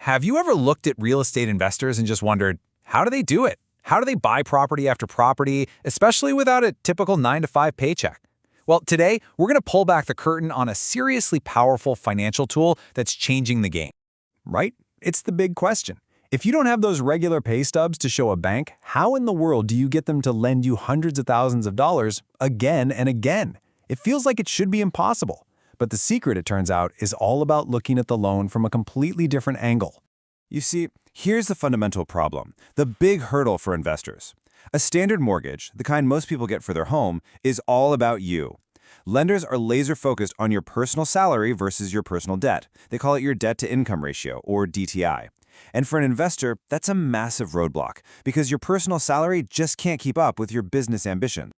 Have you ever looked at real estate investors and just wondered, how do they do it? How do they buy property after property, especially without a typical 9-to-5 paycheck? Well, today, we're going to pull back the curtain on a seriously powerful financial tool that's changing the game. Right? It's the big question. If you don't have those regular pay stubs to show a bank, how in the world do you get them to lend you hundreds of thousands of dollars again and again? It feels like it should be impossible. But the secret, it turns out, is all about looking at the loan from a completely different angle. You see, here's the fundamental problem, the big hurdle for investors. A standard mortgage, the kind most people get for their home, is all about you. Lenders are laser-focused on your personal salary versus your personal debt. They call it your debt-to-income ratio, or DTI. And for an investor, that's a massive roadblock, because your personal salary just can't keep up with your business ambition.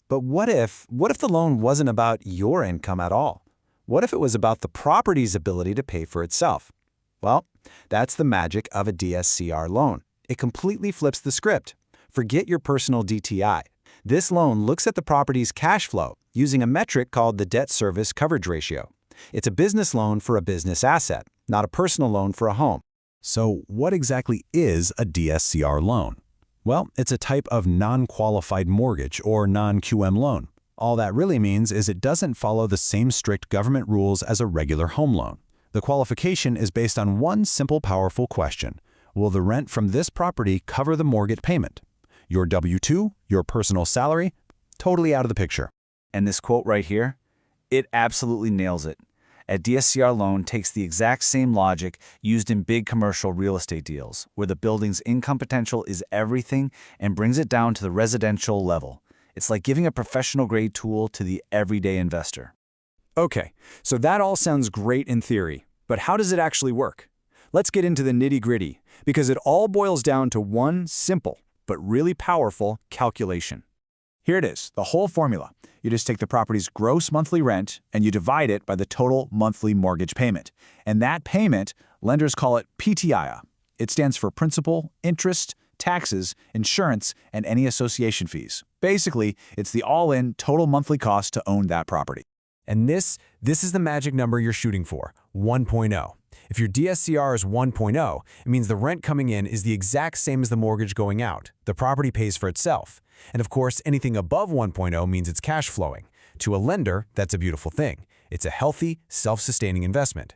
But what if the loan wasn't about your income at all? What if it was about the property's ability to pay for itself? Well, that's the magic of a DSCR loan. It completely flips the script. Forget your personal DTI. This loan looks at the property's cash flow using a metric called the debt service coverage ratio. It's a business loan for a business asset, not a personal loan for a home. So what exactly is a DSCR loan? Well, it's a type of non-qualified mortgage or non-QM loan. All that really means is it doesn't follow the same strict government rules as a regular home loan. The qualification is based on one simple, powerful question. Will the rent from this property cover the mortgage payment? Your W-2, your personal salary, totally out of the picture. And this quote right here, it absolutely nails it. A DSCR loan takes the exact same logic used in big commercial real estate deals, where the building's income potential is everything, and brings it down to the residential level. It's like giving a professional-grade tool to the everyday investor. Okay, so that all sounds great in theory, but how does it actually work? Let's get into the nitty-gritty, because it all boils down to one simple, but really powerful calculation. Here it is, the whole formula. You just take the property's gross monthly rent and you divide it by the total monthly mortgage payment. And that payment, lenders call it PTIA. It stands for principal, interest, taxes, insurance, and any association fees. Basically, it's the all-in total monthly cost to own that property. And this is the magic number you're shooting for, 1.0. If your DSCR is 1.0, it means the rent coming in is the exact same as the mortgage going out. The property pays for itself. And of course, anything above 1.0 means it's cash flowing. To a lender, that's a beautiful thing. It's a healthy, self-sustaining investment.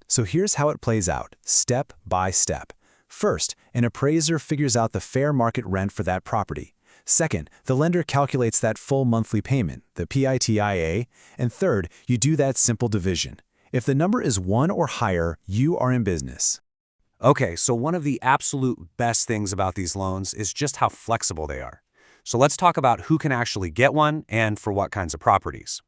So here's how it plays out, step by step. First, an appraiser figures out the fair market rent for that property. Second, the lender calculates that full monthly payment, the PITIA. And third, you do that simple division. If the number is 1 or higher, you are in business. Okay, so one of the absolute best things about these loans is just how flexible they are. So let's talk about who can actually get one and for what kinds of properties.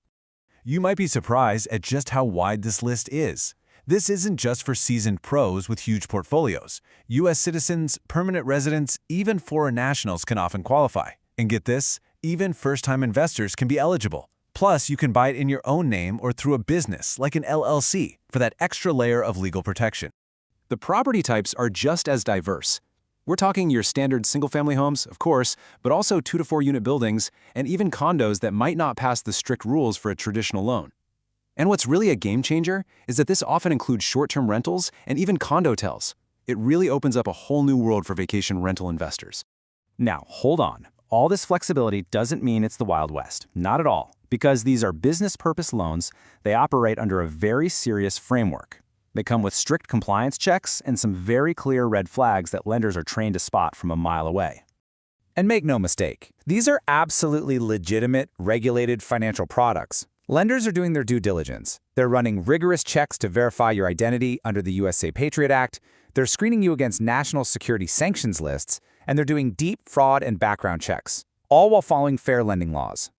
You might be surprised at just how wide this list is. This isn't just for seasoned pros with huge portfolios. U.S. citizens, permanent residents, even foreign nationals can often qualify. And get this, even first-time investors can be eligible. Plus, you can buy it in your own name or through a business, like an LLC, for that extra layer of legal protection. The property types are just as diverse. We're talking your standard single-family homes, of course, but also 2 to 4 unit buildings, and even condos that might not pass the strict rules for a traditional loan. And what's really a game changer is that this often includes short-term rentals and even condotels. It really opens up a whole new world for vacation rental investors. Now, hold on. All this flexibility doesn't mean it's the Wild West. Not at all. Because these are business purpose loans, they operate under a very serious framework. They come with strict compliance checks and some very clear red flags that lenders are trained to spot from a mile away. And make no mistake, these are absolutely legitimate, regulated financial products. Lenders are doing their due diligence. They're running rigorous checks to verify your identity under the USA Patriot Act. They're screening you against national security sanctions lists, and they're doing deep fraud and background checks, all while following fair lending laws.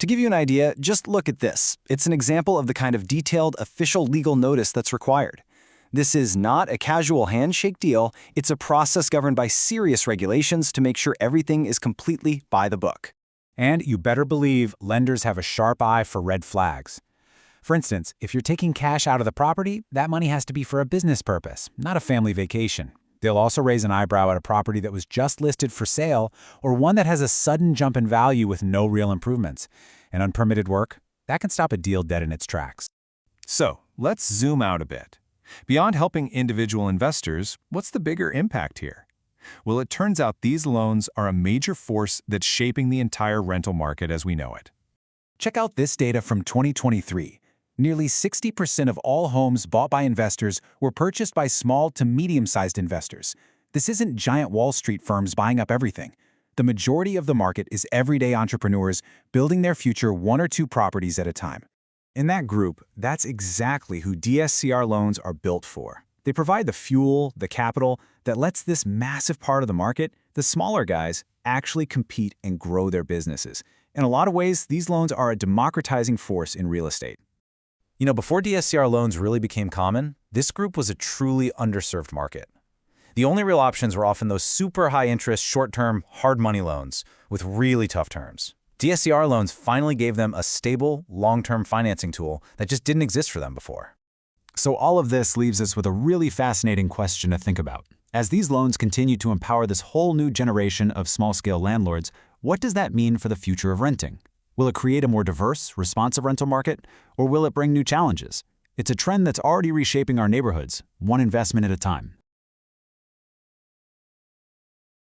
To give you an idea, just look at this. It's an example of the kind of detailed official legal notice that's required. This is not a casual handshake deal. It's a process governed by serious regulations to make sure everything is completely by the book. And you better believe lenders have a sharp eye for red flags. For instance, if you're taking cash out of the property, that money has to be for a business purpose, not a family vacation. They'll also raise an eyebrow at a property that was just listed for sale or one that has a sudden jump in value with no real improvements. And unpermitted work, that can stop a deal dead in its tracks. So, let's zoom out a bit. Beyond helping individual investors, what's the bigger impact here? Well, it turns out these loans are a major force that's shaping the entire rental market as we know it. Check out this data from 2023. Nearly 60% of all homes bought by investors were purchased by small to medium-sized investors. This isn't giant Wall Street firms buying up everything. The majority of the market is everyday entrepreneurs building their future one or two properties at a time. In that group, that's exactly who DSCR loans are built for. They provide the fuel, the capital, that lets this massive part of the market, the smaller guys, actually compete and grow their businesses. In a lot of ways, these loans are a democratizing force in real estate. You know, before DSCR loans really became common, this group was a truly underserved market. The only real options were often those super high-interest, short-term, hard money loans with really tough terms. DSCR loans finally gave them a stable, long-term financing tool that just didn't exist for them before. So all of this leaves us with a really fascinating question to think about. As these loans continue to empower this whole new generation of small-scale landlords, what does that mean for the future of renting? Will it create a more diverse, responsive rental market, or will it bring new challenges? It's a trend that's already reshaping our neighborhoods, one investment at a time.